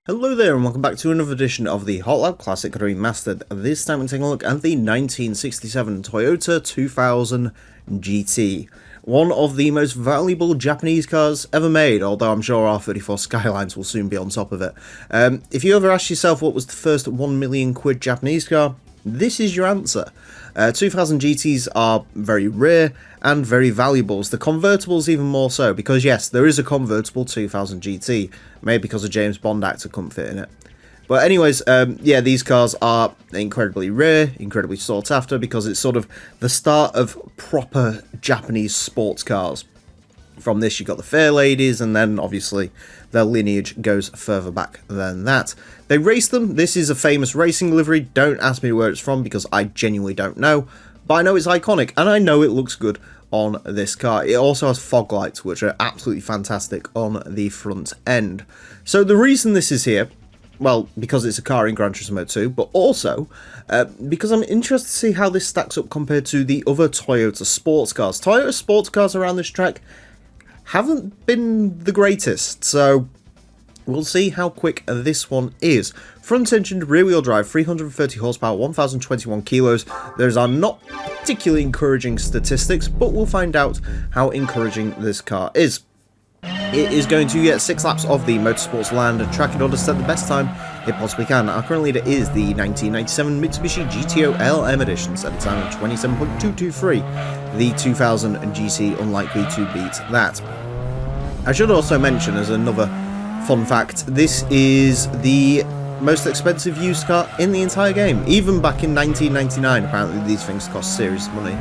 Hello there and welcome back to another edition of the Hot Lab Classic Remastered. This time we're taking a look at the 1967 Toyota 2000 GT. One of the most valuable Japanese cars ever made, although I'm sure R34 Skylines will soon be on top of it. If you ever asked yourself what was the first 1 million quid Japanese car, this is your answer. 2000 GTs are very rare and very valuable. The convertibles even more so, because yes, there is a convertible 2000 GT, maybe because a James Bond actor couldn't fit in it. But anyways, yeah, these cars are incredibly rare, incredibly sought after, because it's sort of the start of proper Japanese sports cars. From this, you've got the Fair Ladies, and then obviously their lineage goes further back than that. They race them. This is a famous racing livery. Don't ask me where it's from because I genuinely don't know. But I know it's iconic, and I know it looks good on this car. It also has fog lights, which are absolutely fantastic on the front end. So the reason this is here, well, because it's a car in Gran Turismo 2, but also because I'm interested to see how this stacks up compared to the other Toyota sports cars. Toyota sports cars around this track haven't been the greatest, so we'll see how quick this one is. Front-engined rear-wheel drive, 330 horsepower, 1,021 kilos. Those are not particularly encouraging statistics, but we'll find out how encouraging this car is. It is going to get 6 laps of the Motorsports Land track in order to set the best time it possibly can. Our current leader is the 1997 Mitsubishi GTO LM Edition, set a time of 27.223. The 2000 GT unlikely to beat that. I should also mention, as another fun fact, this is the most expensive used car in the entire game. Even back in 1999, apparently these things cost serious money,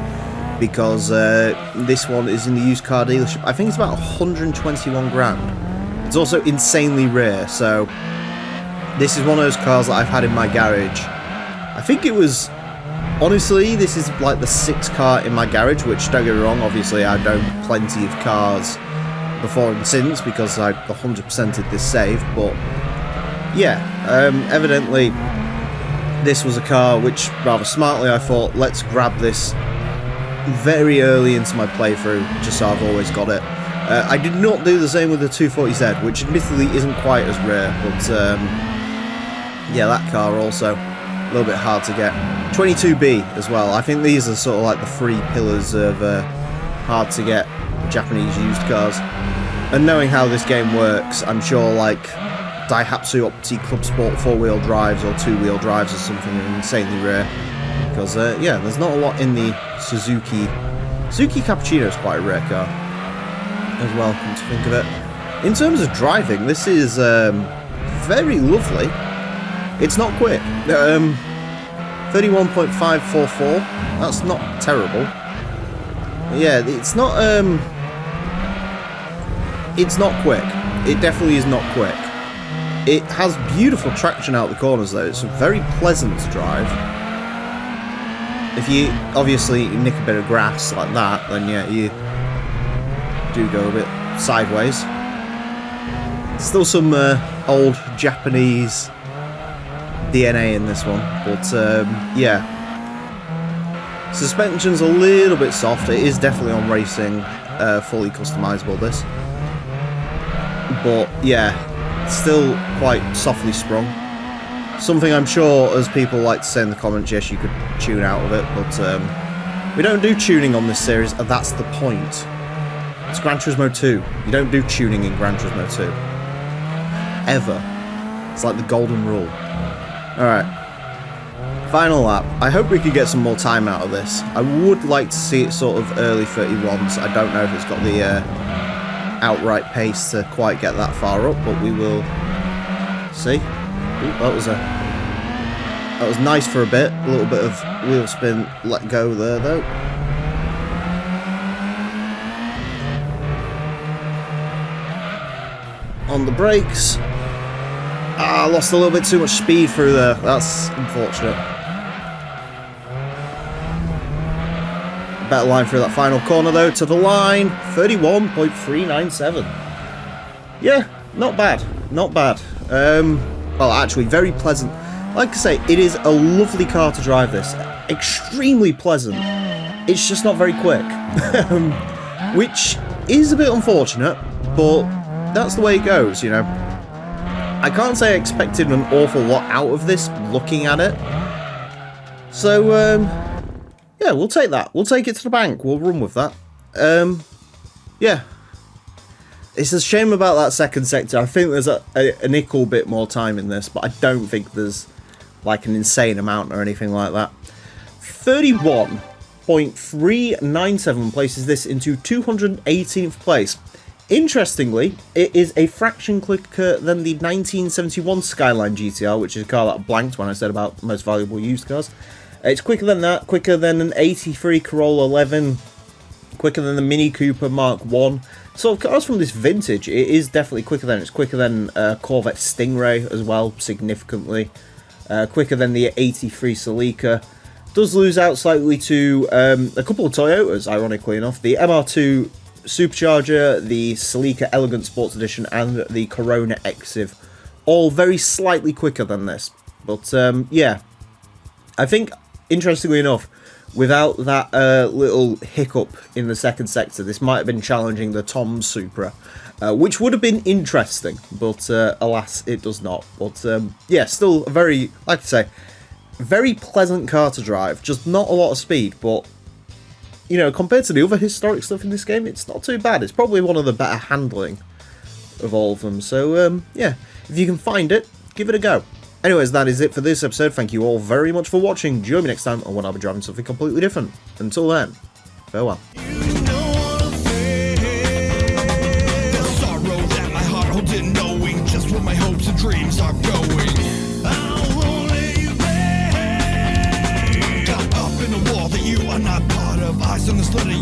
because this one is in the used car dealership. I think it's about 121 grand. It's also insanely rare, so this is one of those cars that I've had in my garage. I think it was, honestly, this is like the 6th car in my garage, which, don't get me wrong, obviously I've owned plenty of cars before and since, because I 100%ed this save, but yeah, evidently this was a car which, rather smartly, I thought, let's grab this very early into my playthrough, just so I've always got it. I did not do the same with the 240Z, which admittedly isn't quite as rare, but yeah, that car also a little bit hard to get. 22B as well. I think these are sort of like the 3 pillars of hard to get Japanese used cars. And knowing how this game works, I'm sure like Daihatsu Opti Club Sport 4-wheel drives or 2-wheel drives or something are insanely rare. Because, yeah, there's not a lot in the Suzuki. Suzuki Cappuccino is quite a rare car as well, come to think of it. In terms of driving, this is very lovely. It's not quick. 31.544. That's not terrible. Yeah, it's not quick. It definitely is not quick. It has beautiful traction out the corners though. It's very pleasant to drive. If you obviously nick a bit of grass like that, then yeah, you do go a bit sideways. Still some old Japanese DNA in this one, but yeah. Suspension's a little bit soft. It is definitely on racing, fully customizable this. But yeah, still quite softly sprung. Something I'm sure, as people like to say in the comments, yes, you could tune out of it, but we don't do tuning on this series, and that's the point. It's Gran Turismo 2. You don't do tuning in Gran Turismo 2. Ever. It's like the golden rule. Alright. Final lap. I hope we could get some more time out of this. I would like to see it sort of early 31s. I don't know if it's got the outright pace to quite get that far up, but we will see. Ooh, that was nice for a bit. A little bit of wheel spin let go there though. On the brakes. I lost a little bit too much speed through there. That's unfortunate. Better line through that final corner though, to the line, 31.397. Yeah, not bad, not bad. Well, actually, very pleasant. Like I say, it is a lovely car to drive this. Extremely pleasant. It's just not very quick. Which is a bit unfortunate, but that's the way it goes, you know. I can't say I expected an awful lot out of this, looking at it. So, yeah, we'll take that. We'll take it to the bank. We'll run with that. Yeah. It's a shame about that second sector. I think there's an equal bit more time in this, but I don't think there's like an insane amount or anything like that. 31.397 places this into 218th place. Interestingly, it is a fraction quicker than the 1971 Skyline GTR, which is a car that I blanked when I said about most valuable used cars. It's quicker than that, quicker than an 83 Corolla 11, quicker than the Mini Cooper Mark 1. So cars from this vintage, it is definitely quicker than. It's quicker than Corvette Stingray as well, significantly. Quicker than the 83 Celica. Does lose out slightly to a couple of Toyotas, ironically enough. The MR2 Supercharger, the Celica Elegant Sports Edition, and the Corona Exiv. All very slightly quicker than this. But, yeah. I think, interestingly enough, without that little hiccup in the second sector, this might have been challenging the Tom Supra, which would have been interesting, but alas, it does not. But yeah, still a very, like I say, very pleasant car to drive. Just not a lot of speed, but, you know, compared to the other historic stuff in this game, it's not too bad. It's probably one of the better handling of all of them. So, yeah, if you can find it, give it a go. Anyways, that is it for this episode. Thank you all very much for watching. Join me next time when I'll be driving something completely different. Until then, farewell. My hopes and dreams are going. I'll only got up in a wall that you are not part of. Eyes on this letter,